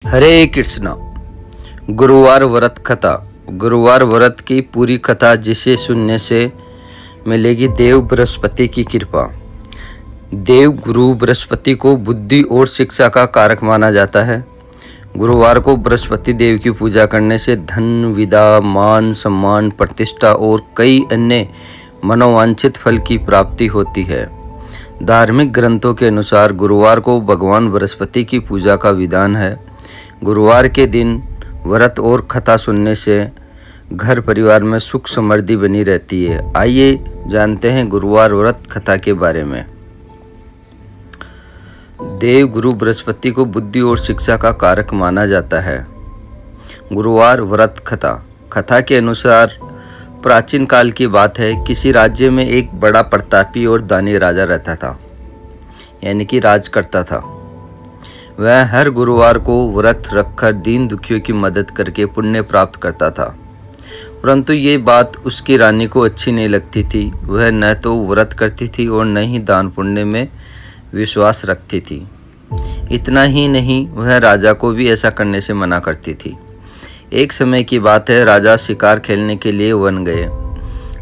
हरे कृष्णा। गुरुवार व्रत कथा। गुरुवार व्रत की पूरी कथा जिसे सुनने से मिलेगी देव बृहस्पति की कृपा। देव गुरु बृहस्पति को बुद्धि और शिक्षा का कारक माना जाता है। गुरुवार को बृहस्पति देव की पूजा करने से धन, विद्या, मान, सम्मान, प्रतिष्ठा और कई अन्य मनोवांछित फल की प्राप्ति होती है। धार्मिक ग्रंथों के अनुसार गुरुवार को भगवान बृहस्पति की पूजा का विधान है। गुरुवार के दिन व्रत और कथा सुनने से घर परिवार में सुख समृद्धि बनी रहती है। आइए जानते हैं गुरुवार व्रत कथा के बारे में। देव गुरु बृहस्पति को बुद्धि और शिक्षा का कारक माना जाता है। गुरुवार व्रत कथा। कथा के अनुसार प्राचीन काल की बात है। किसी राज्य में एक बड़ा प्रतापी और दानी राजा रहता था, यानी कि राज करता था। वह हर गुरुवार को व्रत रखकर दीन दुखियों की मदद करके पुण्य प्राप्त करता था। परंतु ये बात उसकी रानी को अच्छी नहीं लगती थी। वह न तो व्रत करती थी और न ही दान पुण्य में विश्वास रखती थी। इतना ही नहीं, वह राजा को भी ऐसा करने से मना करती थी। एक समय की बात है, राजा शिकार खेलने के लिए वन गए।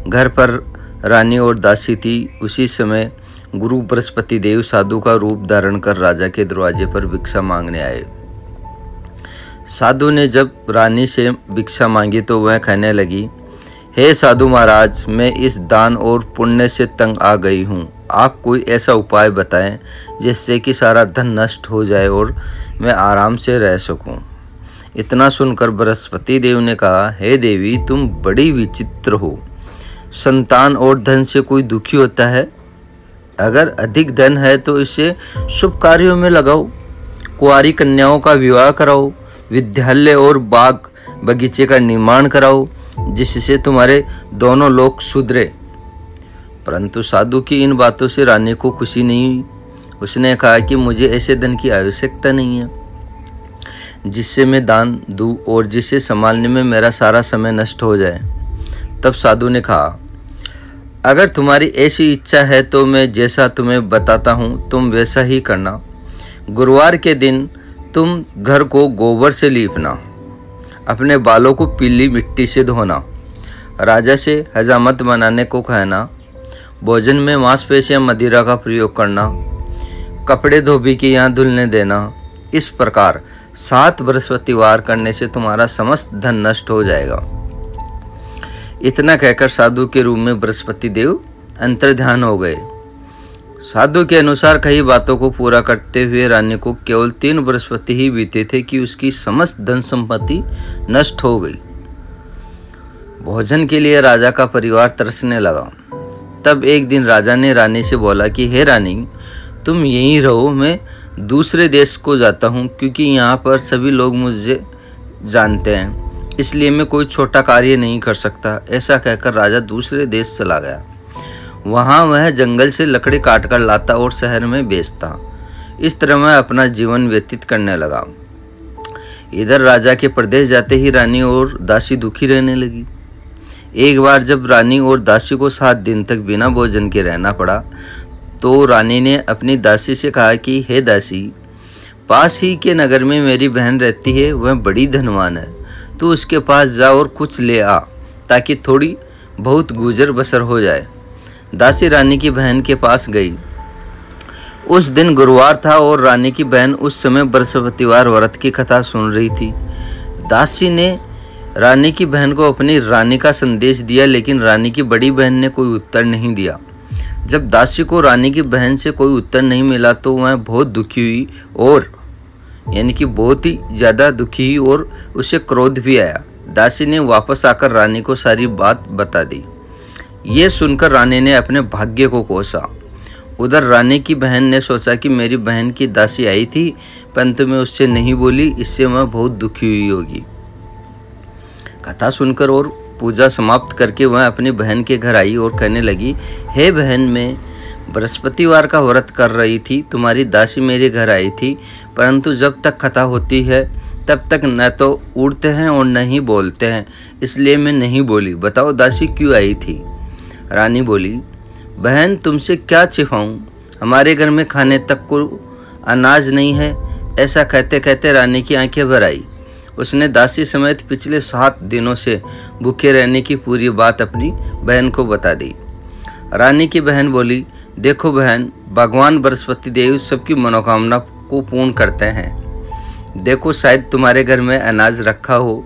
घर पर रानी और दासी थी। उसी समय गुरु बृहस्पति देव साधु का रूप धारण कर राजा के दरवाजे पर भिक्षा मांगने आए। साधु ने जब रानी से भिक्षा मांगी तो वह कहने लगी, हे साधु महाराज, मैं इस दान और पुण्य से तंग आ गई हूँ। आप कोई ऐसा उपाय बताएं जिससे कि सारा धन नष्ट हो जाए और मैं आराम से रह सकूं। इतना सुनकर बृहस्पति देव ने कहा, हे देवी, तुम बड़ी विचित्र हो। संतान और धन से कोई दुखी होता है? अगर अधिक धन है तो इसे शुभ कार्यों में लगाओ। कुंवारी कन्याओं का विवाह कराओ। विद्यालय और बाग बगीचे का निर्माण कराओ, जिससे तुम्हारे दोनों लोग सुधरे। परंतु साधु की इन बातों से रानी को खुशी नहीं हुई। उसने कहा कि मुझे ऐसे धन की आवश्यकता नहीं है जिससे मैं दान दूं और जिसे संभालने में मेरा सारा समय नष्ट हो जाए। तब साधु ने कहा, अगर तुम्हारी ऐसी इच्छा है तो मैं जैसा तुम्हें बताता हूँ तुम वैसा ही करना। गुरुवार के दिन तुम घर को गोबर से लीपना, अपने बालों को पीली मिट्टी से धोना, राजा से हजामत बनाने को कहना, भोजन में मांसपेशियां मदिरा का प्रयोग करना, कपड़े धोबी के यहाँ धुलने देना। इस प्रकार 7 बृहस्पतिवार करने से तुम्हारा समस्त धन नष्ट हो जाएगा। इतना कहकर साधु के रूप में बृहस्पति देव अंतर्ध्यान हो गए। साधु के अनुसार कई बातों को पूरा करते हुए रानी को केवल 3 बृहस्पति ही बीते थे कि उसकी समस्त धन संपत्ति नष्ट हो गई। भोजन के लिए राजा का परिवार तरसने लगा। तब एक दिन राजा ने रानी से बोला कि हे रानी, तुम यहीं रहो, मैं दूसरे देश को जाता हूँ, क्योंकि यहाँ पर सभी लोग मुझे जानते हैं, इसलिए मैं कोई छोटा कार्य नहीं कर सकता। ऐसा कहकर राजा दूसरे देश चला गया। वहाँ वह जंगल से लकड़ी काटकर लाता और शहर में बेचता। इस तरह वह अपना जीवन व्यतीत करने लगा। इधर राजा के प्रदेश जाते ही रानी और दासी दुखी रहने लगी। एक बार जब रानी और दासी को 7 दिन तक बिना भोजन के रहना पड़ा तो रानी ने अपनी दासी से कहा कि हे दासी, पास ही के नगर में मेरी बहन रहती है, वह बड़ी धनवान है। तू उसके पास जा और कुछ ले आ, ताकि थोड़ी बहुत गुजर बसर हो जाए। दासी रानी की बहन के पास गई। उस दिन गुरुवार था और रानी की बहन उस समय बृहस्पतिवार व्रत की कथा सुन रही थी। दासी ने रानी की बहन को अपनी रानी का संदेश दिया, लेकिन रानी की बड़ी बहन ने कोई उत्तर नहीं दिया। जब दासी को रानी की बहन से कोई उत्तर नहीं मिला तो वह बहुत दुखी हुई, और यानी कि बहुत ही ज़्यादा दुखी हुई और उसे क्रोध भी आया। दासी ने वापस आकर रानी को सारी बात बता दी। ये सुनकर रानी ने अपने भाग्य को कोसा। उधर रानी की बहन ने सोचा कि मेरी बहन की दासी आई थी, परंतु मैं उससे नहीं बोली, इससे वह बहुत दुखी हुई होगी। कथा सुनकर और पूजा समाप्त करके वह अपनी बहन के घर आई और कहने लगी, हे बहन, मैं बृहस्पतिवार का व्रत कर रही थी, तुम्हारी दासी मेरे घर आई थी, परंतु जब तक कथा होती है तब तक न तो उड़ते हैं और न ही बोलते हैं, इसलिए मैं नहीं बोली। बताओ दासी क्यों आई थी? रानी बोली, बहन, तुमसे क्या छिपाऊं? हमारे घर में खाने तक को अनाज नहीं है, ऐसा कहते कहते रानी की आंखें भर आई। उसने दासी समेत पिछले 7 दिनों से भूखे रहने की पूरी बात अपनी बहन को बता दी। रानी की बहन बोली, देखो बहन, भगवान बृहस्पति देव सबकी मनोकामना को पूर्ण करते हैं। देखो शायद तुम्हारे घर में अनाज रखा हो।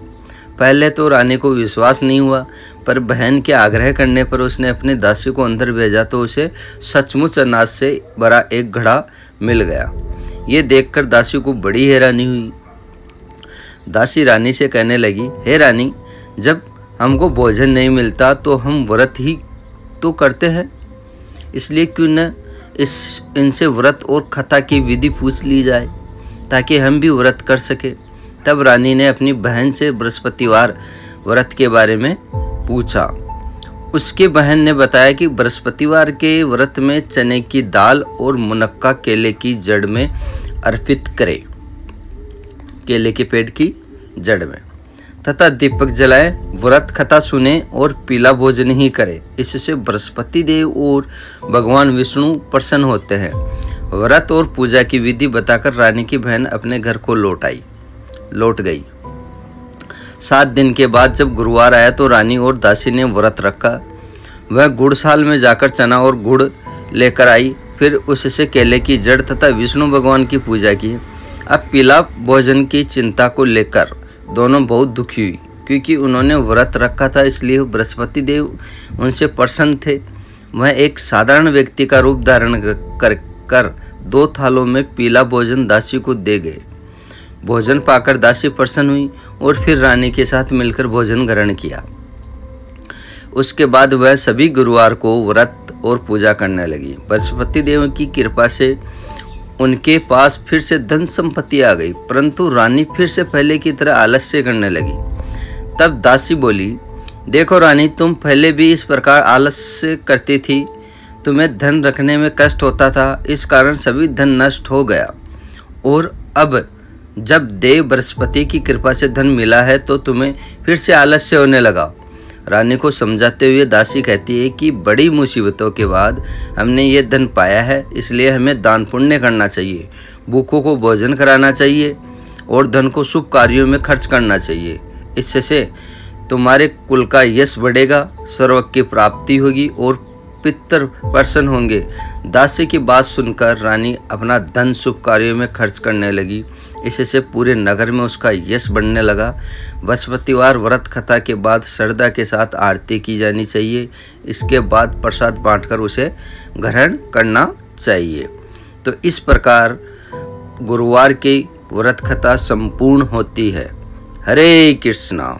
पहले तो रानी को विश्वास नहीं हुआ, पर बहन के आग्रह करने पर उसने अपने दासी को अंदर भेजा तो उसे सचमुच अनाज से भरा एक घड़ा मिल गया। ये देखकर दासी को बड़ी हैरानी हुई। दासी रानी से कहने लगी, हे रानी, जब हमको भोजन नहीं मिलता तो हम व्रत ही तो करते हैं, इसलिए क्यों न इनसे व्रत और कथा की विधि पूछ ली जाए ताकि हम भी व्रत कर सके। तब रानी ने अपनी बहन से बृहस्पतिवार व्रत के बारे में पूछा। उसके बहन ने बताया कि बृहस्पतिवार के व्रत में चने की दाल और मुनक्का केले की जड़ में अर्पित करे, केले के पेड़ की जड़ में, तथा दीपक जलाए, व्रत कथा सुने और पीला भोजन ही करे। इससे बृहस्पति देव और भगवान विष्णु प्रसन्न होते हैं। व्रत और पूजा की विधि बताकर रानी की बहन अपने घर को लौट गई। 7 दिन के बाद जब गुरुवार आया तो रानी और दासी ने व्रत रखा। वह गुड़साल में जाकर चना और गुड़ लेकर आई, फिर उससे केले की जड़ तथा विष्णु भगवान की पूजा की। अब पीला भोजन की चिंता को लेकर दोनों बहुत दुखी हुई, क्योंकि उन्होंने व्रत रखा था, इसलिए बृहस्पति देव उनसे प्रसन्न थे। वह एक साधारण व्यक्ति का रूप धारण कर 2 थालों में पीला भोजन दासी को दे गए। भोजन पाकर दासी प्रसन्न हुई और फिर रानी के साथ मिलकर भोजन ग्रहण किया। उसके बाद वह सभी गुरुवार को व्रत और पूजा करने लगी। बृहस्पति देव की कृपा से उनके पास फिर से धन संपत्ति आ गई, परंतु रानी फिर से पहले की तरह आलस्य करने लगी। तब दासी बोली, देखो रानी, तुम पहले भी इस प्रकार आलस्य करती थी। तुम्हें धन रखने में कष्ट होता था, इस कारण सभी धन नष्ट हो गया, और अब जब देव बृहस्पति की कृपा से धन मिला है तो तुम्हें फिर से आलस्य होने लगा। रानी को समझाते हुए दासी कहती है कि बड़ी मुसीबतों के बाद हमने ये धन पाया है, इसलिए हमें दान पुण्य करना चाहिए, भूखों को भोजन कराना चाहिए और धन को शुभ कार्यों में खर्च करना चाहिए। इससे तुम्हारे कुल का यश बढ़ेगा, स्वर्ग की प्राप्ति होगी और पितर प्रसन्न होंगे। दासी की बात सुनकर रानी अपना धन शुभ कार्यों में खर्च करने लगी। इससे पूरे नगर में उसका यश बढ़ने लगा। बृहस्पतिवार व्रत कथा के बाद श्रद्धा के साथ आरती की जानी चाहिए। इसके बाद प्रसाद बांटकर उसे ग्रहण करना चाहिए। तो इस प्रकार गुरुवार की व्रत कथा संपूर्ण होती है। हरे कृष्णा।